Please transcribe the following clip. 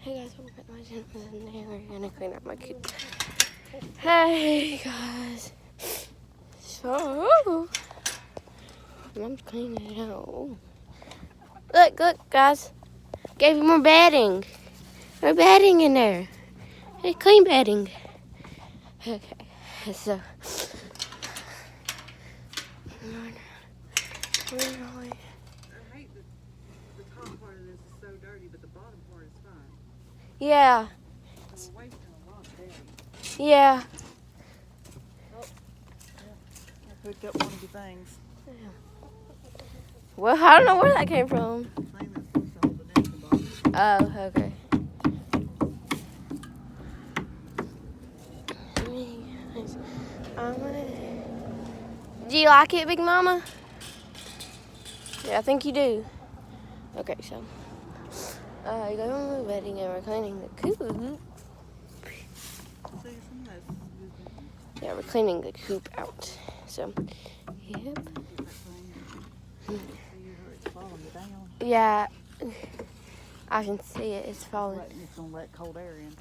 Hey guys, welcome back to my channel. Today we're gonna clean up my coop. Hey guys. So I'm cleaning it out. Look guys. Gave you more bedding. More bedding in there. Hey, clean bedding. Okay, so I hate that the top part of this is so dirty, but the bottom part is fine. yeah. So we're wasting a lot of bedding. Yeah. Oh, yeah. I picked up one of the things. Well, I don't know where that came from. Thing that's supposed to hold the napkin bottom. Oh, okay. Do you like it, Big Mama? Yeah, I think you do. Okay, so you got my bedding and we're cleaning the coop. Yeah, we're cleaning the coop out. So, yep. Yeah, I can see it. It's falling. It's gonna let cold air in.